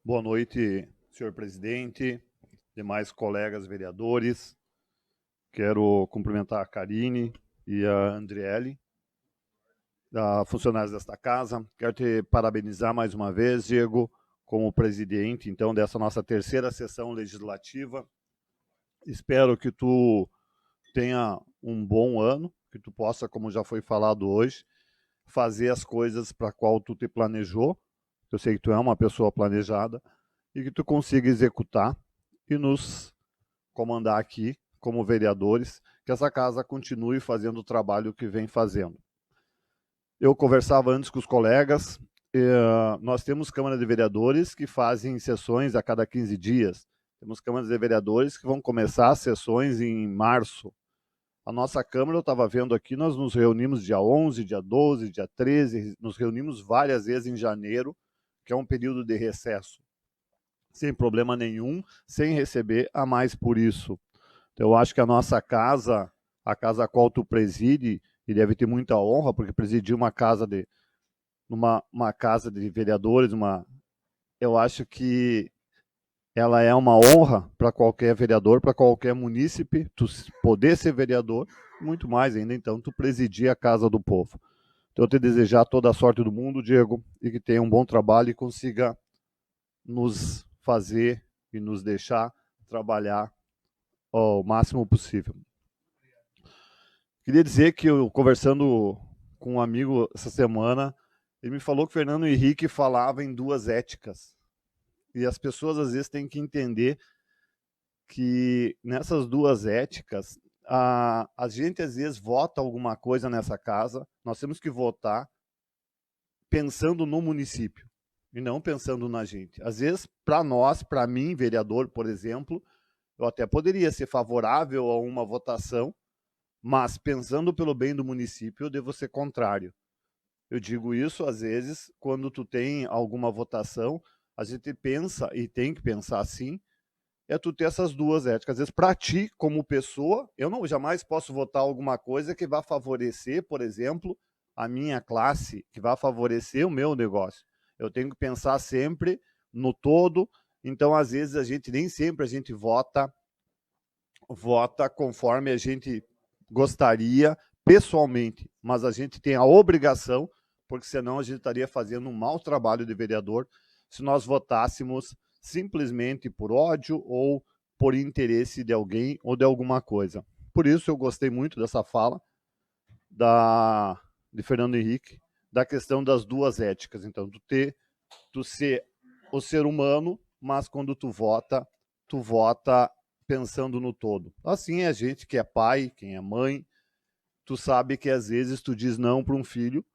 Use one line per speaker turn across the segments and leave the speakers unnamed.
Boa noite, senhor presidente, demais colegas vereadores. Quero cumprimentar a Karine e a Andriele, funcionários desta casa. Quero te parabenizar mais uma vez, Diego, como presidente, então, dessa nossa terceira sessão legislativa. Espero que tu tenha um bom ano, que tu possa, como já foi falado hoje, fazer as coisas para qual tu te planejou. Eu sei que tu é uma pessoa planejada e que tu consiga executar e nos comandar aqui como vereadores, que essa casa continue fazendo o trabalho que vem fazendo. Eu conversava antes com os colegas, nós temos Câmara de Vereadores que fazem sessões a cada 15 dias, temos câmaras de vereadores que vão começar as sessões em março. A nossa Câmara, eu estava vendo aqui, nós nos reunimos dia 11, dia 12, dia 13, nos reunimos várias vezes em janeiro, que é um período de recesso, sem problema nenhum, sem receber a mais por isso. Então, eu acho que a nossa casa, a casa a qual tu preside, e deve ter muita honra, porque presidir uma casa de vereadores, eu acho que ela é uma honra para qualquer vereador, para qualquer munícipe, tu poder ser vereador, muito mais ainda, então, tu presidir a casa do povo. Então, eu te desejar toda a sorte do mundo, Diego, e que tenha um bom trabalho e consiga nos fazer e nos deixar trabalhar o máximo possível. Queria dizer que eu, conversando com um amigo essa semana, ele me falou que o Fernando Henrique falava em duas éticas. E as pessoas, às vezes, têm que entender que nessas duas éticas, a gente, às vezes, vota alguma coisa nessa casa, nós temos que votar pensando no município e não pensando na gente. Às vezes, para nós, para mim, vereador, por exemplo, eu até poderia ser favorável a uma votação, mas pensando pelo bem do município, eu devo ser contrário. Eu digo isso, às vezes, quando tu tem alguma votação, a gente pensa, e tem que pensar assim, é tu ter essas duas éticas. Às vezes, para ti, como pessoa, eu não jamais posso votar alguma coisa que vá favorecer, por exemplo, a minha classe, que vá favorecer o meu negócio. Eu tenho que pensar sempre no todo, então, às vezes, nem sempre a gente vota conforme a gente gostaria pessoalmente, mas a gente tem a obrigação, porque senão a gente estaria fazendo um mau trabalho de vereador se nós votássemos simplesmente por ódio ou por interesse de alguém ou de alguma coisa. Por isso eu gostei muito dessa fala de Fernando Henrique, da questão das duas éticas. Então, tu ser o ser humano, mas quando tu vota pensando no todo. Assim é a gente que é pai, quem é mãe, tu sabe que às vezes tu diz não para um filho,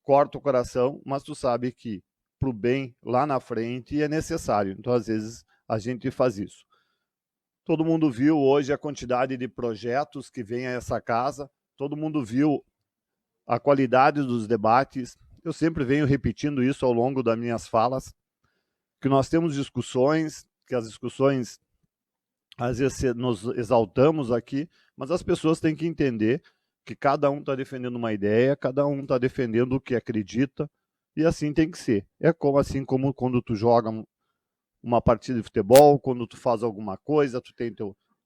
corta o coração, mas tu sabe que pro bem lá na frente é necessário. Então, às vezes, a gente faz isso. Todo mundo viu hoje a quantidade de projetos que vem a essa casa, todo mundo viu a qualidade dos debates. Eu sempre venho repetindo isso ao longo das minhas falas, que nós temos discussões, que as discussões às vezes nos exaltamos aqui, mas as pessoas têm que entender que cada um está defendendo uma ideia, cada um está defendendo o que acredita, e assim tem que ser. Assim como quando tu joga uma partida de futebol, quando tu faz alguma coisa, tu tem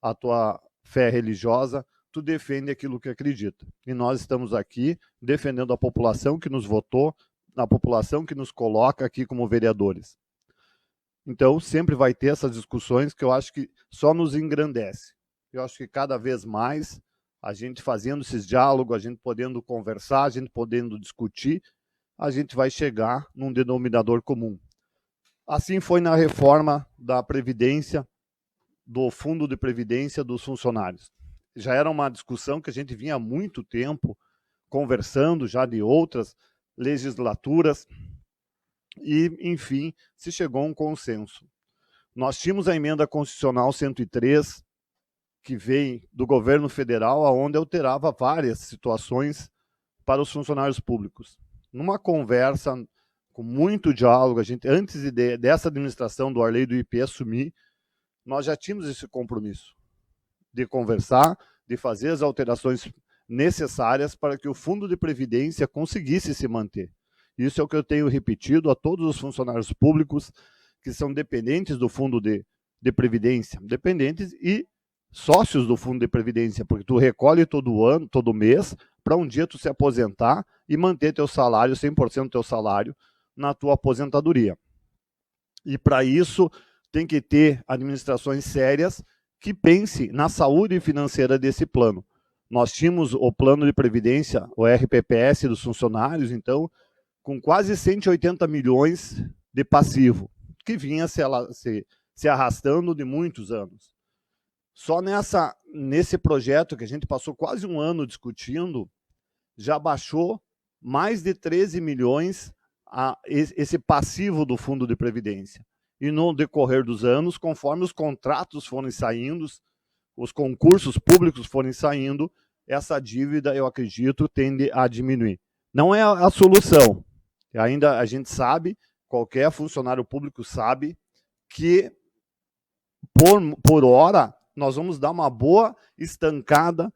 a tua fé religiosa, tu defende aquilo que acredita. E nós estamos aqui defendendo a população que nos votou, a população que nos coloca aqui como vereadores. Então, sempre vai ter essas discussões que eu acho que só nos engrandece. Eu acho que cada vez mais, a gente fazendo esses diálogos, a gente podendo conversar, a gente podendo discutir, a gente vai chegar num denominador comum. Assim foi na reforma da Previdência, do Fundo de Previdência dos funcionários. Já era uma discussão que a gente vinha há muito tempo conversando, já de outras legislaturas, e, enfim, se chegou a um consenso. Nós tínhamos a emenda constitucional 103, que veio do governo federal, onde alterava várias situações para os funcionários públicos. Numa conversa com muito diálogo, antes dessa administração do Arley do IP assumir, nós já tínhamos esse compromisso de conversar, de fazer as alterações necessárias para que o Fundo de Previdência conseguisse se manter. Isso é o que eu tenho repetido a todos os funcionários públicos, que são dependentes do fundo de previdência, dependentes e sócios do fundo de previdência, porque tu recolhe todo ano, todo mês, para um dia tu se aposentar e manter teu salário, 100% do teu salário, na tua aposentadoria. E para isso tem que ter administrações sérias que pense na saúde financeira desse plano. Nós tínhamos o plano de previdência, o RPPS dos funcionários, então, com quase 180 milhões de passivo, que vinha se arrastando de muitos anos. Só nesse projeto, que a gente passou quase um ano discutindo, já baixou mais de 13 milhões esse passivo do fundo de previdência. E no decorrer dos anos, conforme os contratos forem saindo, os concursos públicos forem saindo, essa dívida, eu acredito, tende a diminuir. Não é a solução. Ainda a gente sabe, qualquer funcionário público sabe, que por hora nós vamos dar uma boa estancada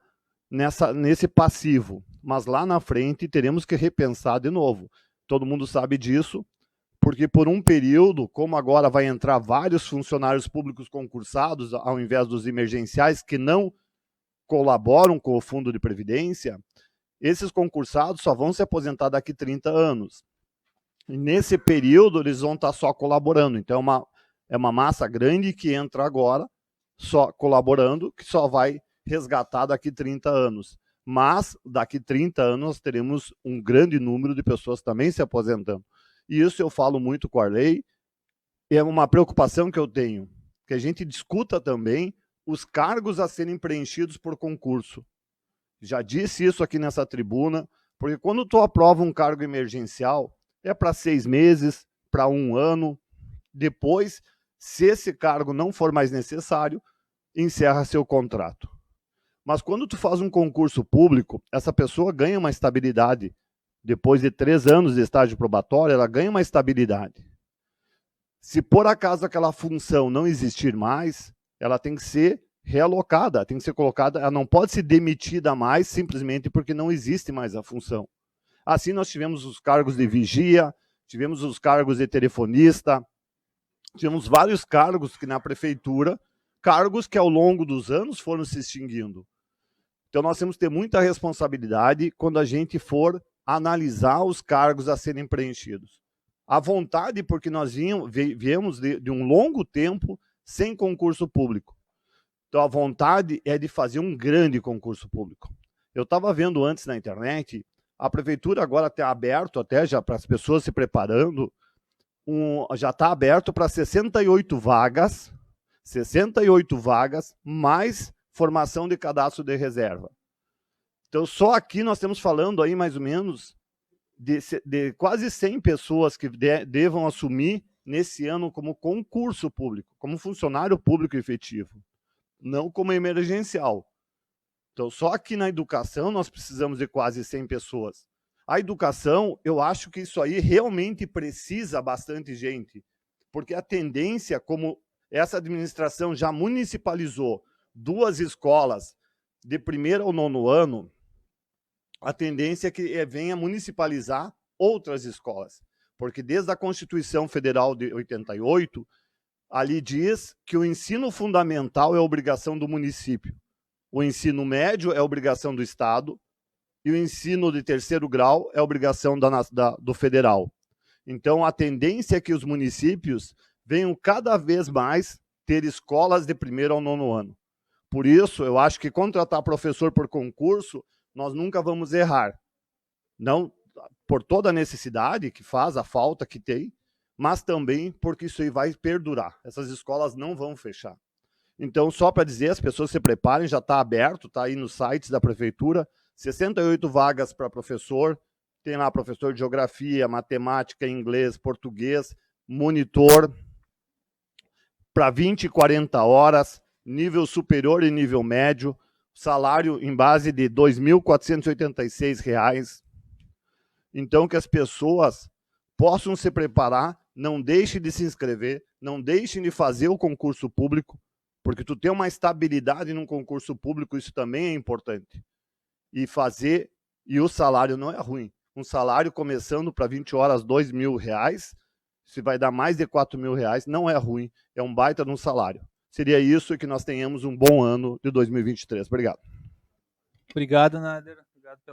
nesse passivo. Mas lá na frente teremos que repensar de novo. Todo mundo sabe disso, porque por um período, como agora vai entrar vários funcionários públicos concursados, ao invés dos emergenciais, que não colaboram com o fundo de previdência, esses concursados só vão se aposentar daqui 30 anos. E nesse período, eles vão estar só colaborando. Então, é uma massa grande que entra agora, só colaborando, que só vai resgatar daqui 30 anos. Mas, daqui 30 anos, nós teremos um grande número de pessoas também se aposentando. E isso eu falo muito com a Arley, é uma preocupação que eu tenho, que a gente discuta também os cargos a serem preenchidos por concurso. Já disse isso aqui nessa tribuna, porque quando tu aprova um cargo emergencial, é para 6 meses, para 1 ano, depois, se esse cargo não for mais necessário, encerra seu contrato. Mas quando tu faz um concurso público, essa pessoa ganha uma estabilidade. Depois de 3 anos de estágio probatório, ela ganha uma estabilidade. Se por acaso aquela função não existir mais, ela tem que ser realocada, tem que ser colocada, ela não pode ser demitida mais simplesmente porque não existe mais a função. Assim nós tivemos os cargos de vigia, tivemos os cargos de telefonista, tivemos vários cargos que na prefeitura, cargos que ao longo dos anos foram se extinguindo. Então nós temos que ter muita responsabilidade quando a gente for analisar os cargos a serem preenchidos. À vontade, porque nós viemos de um longo tempo sem concurso público. Então a vontade é de fazer um grande concurso público. Eu estava vendo antes na internet, a prefeitura agora está aberto até já para as pessoas se preparando, já está aberto para 68 vagas, mais formação de cadastro de reserva. Então, só aqui nós estamos falando aí mais ou menos de quase 100 pessoas que devam assumir nesse ano como concurso público, como funcionário público efetivo, não como emergencial. Então, só aqui na educação nós precisamos de quase 100 pessoas. A educação, eu acho que isso aí realmente precisa bastante gente, porque a tendência, como essa administração já municipalizou 2 escolas de 1º ao 9º ano, a tendência é que venha municipalizar outras escolas, porque desde a Constituição Federal de 88, ali diz que o ensino fundamental é obrigação do município, o ensino médio é obrigação do Estado e o ensino de 3º grau é obrigação do federal. Então, a tendência é que os municípios venham cada vez mais ter escolas de 1º ao 9º ano. Por isso, eu acho que contratar professor por concurso, nós nunca vamos errar. Não por toda a necessidade que faz, a falta que tem, mas também porque isso aí vai perdurar. Essas escolas não vão fechar. Então, só para dizer, as pessoas se preparem, já está aberto, está aí nos sites da prefeitura, 68 vagas para professor, tem lá professor de geografia, matemática, inglês, português, monitor, para 20 e 40 horas, nível superior e nível médio, salário em base de R$ 2.486. Então, que as pessoas possam se preparar, não deixem de se inscrever, não deixem de fazer o concurso público, porque tu ter uma estabilidade num concurso público, isso também é importante. E o salário não é ruim. Um salário começando para 20 horas, R$ 2.000, se vai dar mais de R$4.000, não é ruim, é um baita de um salário. Seria isso e que nós tenhamos um bom ano de 2023. Obrigado.
Obrigado, Nader.